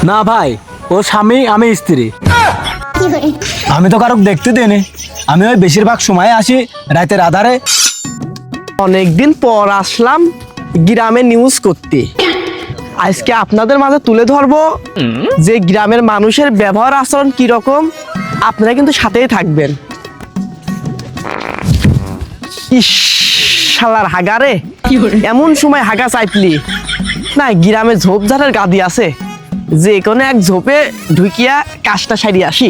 না ভাই, ও স্বামী, আমি স্ত্রী। আমি তো কারোর দেখতে দিইনি। আমি ওই বেশিরভাগ সময় আসি রাতের আধারে। অনেকদিন পর আসলাম গ্রামে নিউজ করতে। আজকে আপনাদের মাঝে তুলে ধরবো যে গ্রামের মানুষের ব্যবহার আচরণ কিরকম। আপনারা কিন্তু সাথেই থাকবেন। ইস, শালার হাগারে, এমন সময় হাগা চাইপলি না। গ্রামে ঝোপঝাড়ের গাদি আছে, যে কোনো এক ঝোপে ঢুকিয়া কাজটা সারি আসি।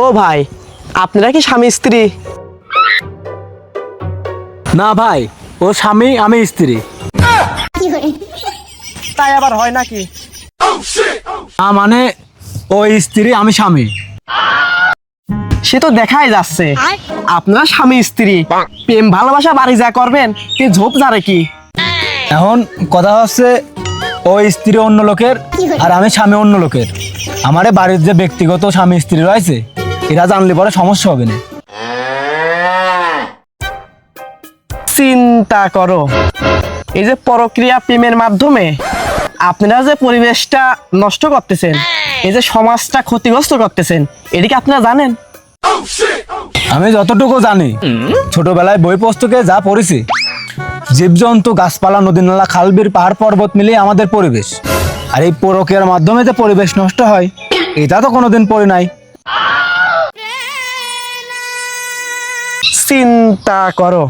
ও ভাই, আপনারা কি স্বামী স্ত্রী? না ভাই, ও স্বামী, আমি স্ত্রী। তাই আবার হয় নাকি? না মানে, ও স্ত্রী, আমি স্বামী। সে তো দেখাই যাচ্ছে আপনারা স্বামী স্ত্রী। প্রেম ভালোবাসা বাড়ি যা করবেন, এ ঝোপ ঝাড়ে কি? এখন কথা হচ্ছে, ও স্ত্রী অন্য লোকের আর আমি স্বামী অন্য লোকের। আমারে বাড়ির যে ব্যক্তিগত স্বামী স্ত্রী রয়েছে, এরা জানলে পরে সমস্যা হবে না। চিন্তা করো, এই যে পরক্রিয়া প্রেমের মাধ্যমে আপনারা যে পরিবেশটা নষ্ট করতেছেন, এই যে সমাজটা ক্ষতিগ্রস্ত করতেছেন, এদিকে আপনারা জানেন? আমি যতটুকু জানি, ছোটবেলায় বই পুস্তকে যা পড়েছি, জীবজন্তু, গাছপালা, নদী নালা, খাল বিল, পাহাড় পর্বত মিলিয়ে আমাদের পরিবেশ। আর এই পরকীয়ার মাধ্যমে যে পরিবেশ নষ্ট হয়, এটা তো কোনোদিন পড়ি নাই। চিন্তা করো,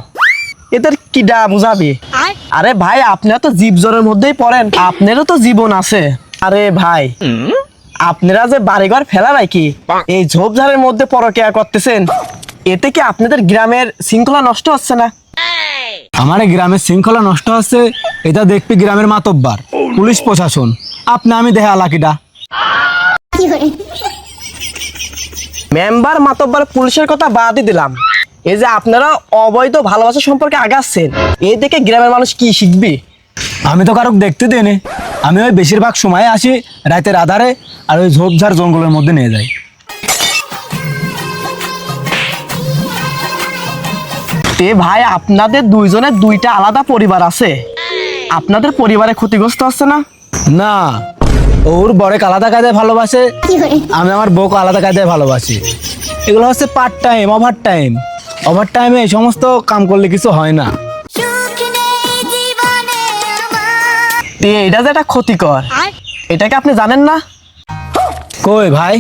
এদের কিডা বুঝাবি? আরে ভাই, আপনারা তো জীবজনের মধ্যেই পড়েন, আপনারও তো জীবন আছে। আরে ভাই, আপনারা যে বাড়িঘর ফেলা নাকি এই ঝোপঝাড়ের মধ্যে পরকীয়া করতেছেন, এতে কি আপনাদের গ্রামের শৃঙ্খলা নষ্ট হচ্ছে না? আমার এই গ্রামের শৃঙ্খলা নষ্ট হচ্ছে, এটা দেখবি গ্রামের মাতব্বার, পুলিশ প্রশাসন। আপনি আমি দেহে আলাকিটা। মেম্বার, মাতব্বার, পুলিশের কথা বাদই দিলাম, এই যে আপনারা অবৈধ ভালোবাসা সম্পর্কে আগাচ্ছেন, এই দেখে গ্রামের মানুষ কি শিখবে? আমি তো কারোর দেখতে দিইনি। আমি ওই বেশিরভাগ সময় আসি রাতের আধারে আর ওই ঝোপঝাড় জঙ্গলের মধ্যে নিয়ে যাই। তে ভাই, আপনাদের দুইজনের দুইটা আলাদা পরিবার আছে, আপনাদের পরিবারে ক্ষতিগ্রস্ত হচ্ছে না? না, ওর বরেক আলাদা কায়দায় ভালোবাসে, আমি আমার বউকে আলাদা কায়দায় ভালোবাসি। এগুলো হচ্ছে part time, over time. Over টাইমে এই সমস্ত কাম করলে কিছু হয় না। তে এটা যে একটা ক্ষতিকর, এটাকে আপনি জানেন না? কই ভাই,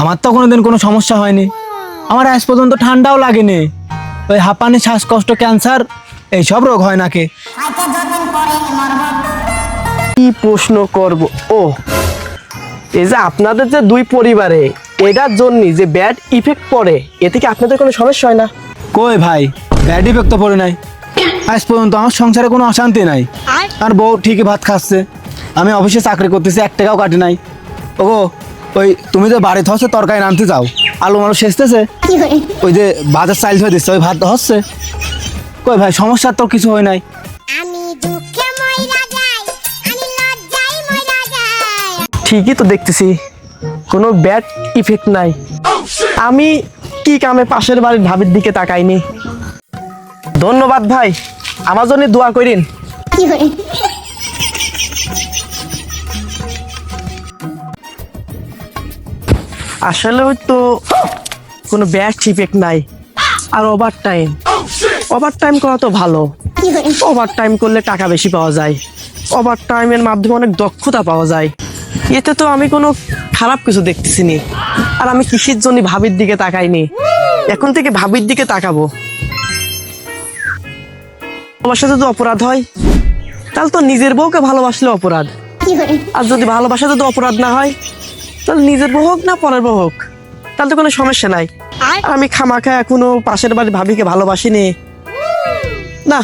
আমার তো কোনোদিন কোনো সমস্যা হয়নি। আমার আজ পর্যন্ত ঠান্ডাও লাগেনি। ওই হাঁপানি, শ্বাসকষ্ট, ক্যান্সার এইসব রোগ হয় নাকি? কি প্রশ্ন করব? ও, এই যে আপনাদের যে দুই পরিবারে এটার জন্য যে ব্যাড ইফেক্ট পড়ে, এতে কি আপনাদের কোনো সমস্যা হয় না? কই ভাই, ব্যাড ইফেক্ট তো পড়ে নাই। আজ পর্যন্ত আমার সংসারে কোনো অশান্তি নাই। আর বউ ঠিকই ভাত খাচ্ছে, আমি অফিসে চাকরি করতেছি, 1 টাকাও কাটে নাই। ওগো, ওই তুমি যে বাড়িতে হচ্ছে তরকারি রাঁধতে যাও, আলু মালু সেচতেছে, ওই যে বাজার চাইল হয়ে দিচ্ছে, ওই ভাত হচ্ছে। কই ভাই, সমস্যার তো কিছু হয় নাই। ঠিকই তো দেখতেছি, কোনো ব্যাড ইফেক্ট নাই। আমি কি কামে পাশের বাড়ির ভাবির দিকে তাকাইনি। ধন্যবাদ ভাই, আমার জন্য দোয়া করিন। আসলে তো কোনো ব্যাড ইফেক্ট নাই। আর ওভার টাইম করা তো ভালো। ওভার টাইম করলে টাকা বেশি পাওয়া যায়, ওভার টাইমের মাধ্যমে অনেক দক্ষতা পাওয়া যায়। এতে তো আমি কোনো খারাপ কিছু দেখতেছি নি। আর আমি কিসের জন্য ভাবির দিকে তাকাইনি, এখন থেকে ভাবির দিকে তাকাবো। ভালোবাসা যদি অপরাধ হয়, তাহলে তো নিজের বউকে ভালোবাসলে অপরাধ। আর যদি ভালোবাসা যদি অপরাধ না হয়, তাহলে নিজের বউ হোক না পরের বউ হোক, তাহলে তো কোনো সমস্যা নাই। আর আমি খামাখা এখনো পাশের বাড়ির ভাবিকে ভালোবাসিনি। না,